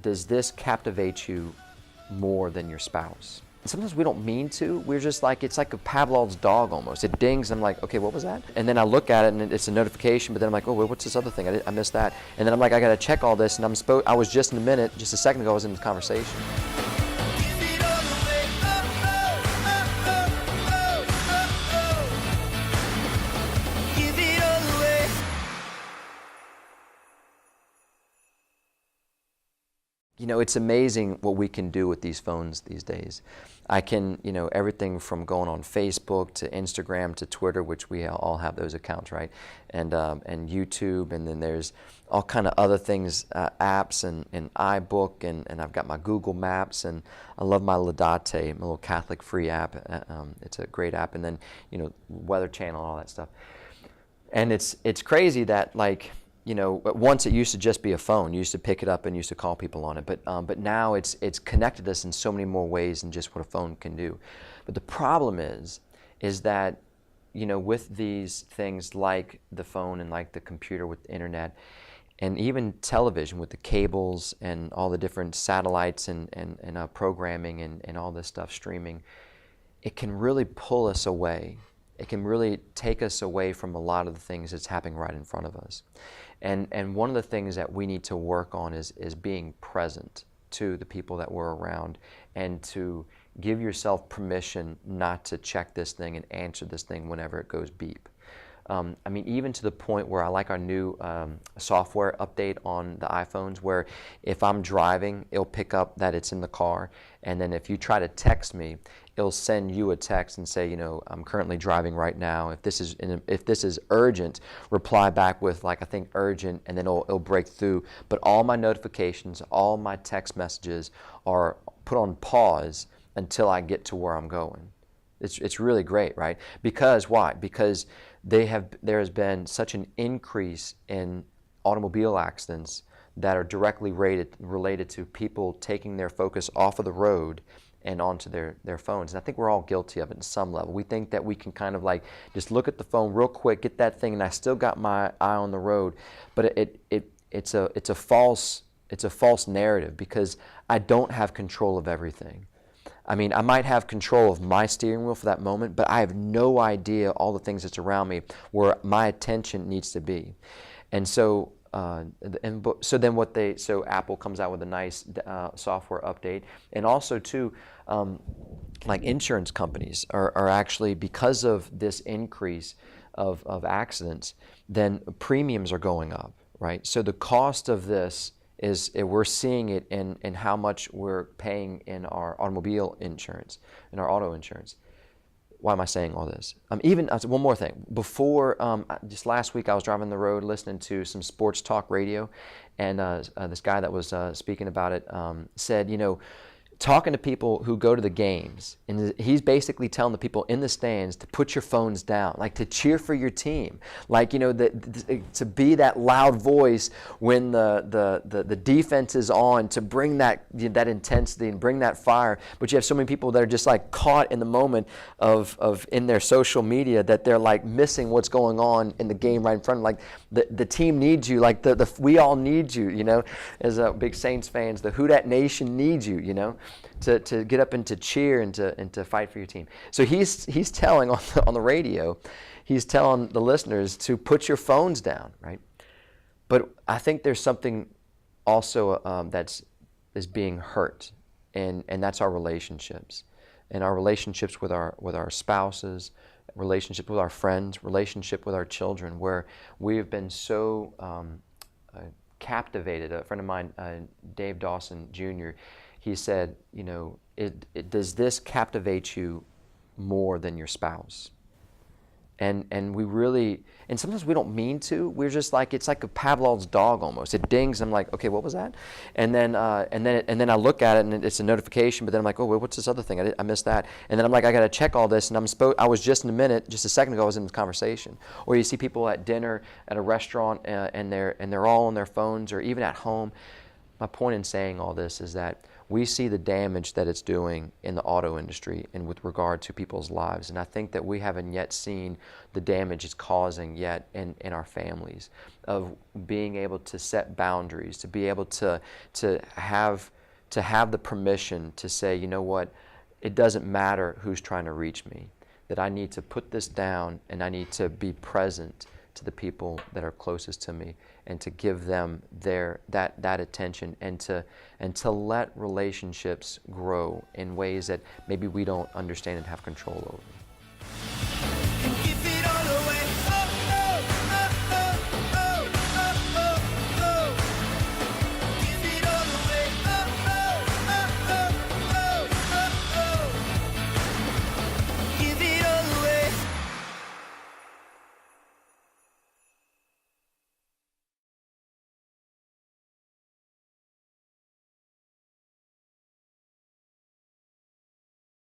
does this captivate you more than your spouse? Sometimes we don't mean to. We're just like, it's like a Pavlov's dog almost. It dings, I'm like, okay, what was that? And then I look at it and it's a notification, but then I'm like, oh, wait, what's this other thing? I missed that. And then I'm like, I gotta check all this, and I was just in a minute, just a second ago, I was in this conversation. You know, it's amazing what we can do with these phones these days. I can, you know, everything from going on Facebook to Instagram to Twitter, which we all have those accounts, right? And YouTube, and then there's all kind of other things, apps and iBook, and I've got my Google Maps, and I love my Laudate, my little Catholic free app. It's a great app, and then, you know, Weather Channel and all that stuff. And it's crazy that, like, you know, once it used to just be a phone. You used to pick it up and used to call people on it. But now it's connected us in so many more ways than just what a phone can do. But the problem is that, you know, with these things like the phone and like the computer with the internet, and even television with the cables and all the different satellites and programming and all this stuff streaming, it can really pull us away. It can really take us away from a lot of the things that's happening right in front of us. And one of the things that we need to work on is being present to the people that we're around, and to give yourself permission not to check this thing and answer this thing whenever it goes beep. I mean, even to the point where I like our new software update on the iPhones, where if I'm driving, it'll pick up that it's in the car, and then if you try to text me, it'll send you a text and say, you know, I'm currently driving right now. If this is urgent, reply back with, like, I think urgent, and then it'll break through. But all my notifications, all my text messages are put on pause until I get to where I'm going. It's really great, right? Because why? Because there has been such an increase in automobile accidents that are directly related to people taking their focus off of the road and onto their phones. And I think we're all guilty of it in some level. We think that we can kind of like just look at the phone real quick, get that thing, and I still got my eye on the road. But it's a false narrative, because I don't have control of everything. I mean, I might have control of my steering wheel for that moment, but I have no idea all the things that's around me where my attention needs to be. And so so Apple comes out with a nice software update, and also too, like insurance companies are actually, because of this increase of accidents, then premiums are going up, right? So the cost of this is, we're seeing it in how much we're paying in our automobile insurance, in our auto insurance. Why am I saying all this? Even one more thing. Before, just last week, I was driving the road listening to some sports talk radio, and this guy that was speaking about it said, you know, talking to people who go to the games, and he's basically telling the people in the stands to put your phones down, like to cheer for your team, like, you know, to be that loud voice when the defense is on, to bring that intensity and bring that fire. But you have so many people that are just like caught in the moment of in their social media, that they're like missing what's going on in the game right in front of them. Like the team needs you, like we all need you, you know, as big Saints fans, the Who Dat Nation needs you, you know, to get up and to cheer and to fight for your team. So he's telling on the radio, he's telling the listeners to put your phones down, right? But I think there's something also is being hurt, and that's our relationships, and our relationships with our spouses, relationship with our friends, relationship with our children, where we have been so captivated. A friend of mine, Dave Dawson Jr., he said, you know, does this captivate you more than your spouse? And we really, and sometimes we don't mean to. We're just like, it's like a Pavlov's dog almost. It dings. I'm like, okay, what was that? And then I look at it and it's a notification. But then I'm like, oh, wait, what's this other thing? I missed that. And then I'm like, I got to check all this. And I was just in a minute, just a second ago, I was in this conversation. Or you see people at dinner at a restaurant and they're all on their phones, or even at home. My point in saying all this is that we see the damage that it's doing in the auto industry and with regard to people's lives. And I think that we haven't yet seen the damage it's causing yet in our families, of being able to set boundaries, to be able to have the permission to say, you know what, it doesn't matter who's trying to reach me, that I need to put this down and I need to be present to the people that are closest to me and to give them that attention and to let relationships grow in ways that maybe we don't understand and have control over.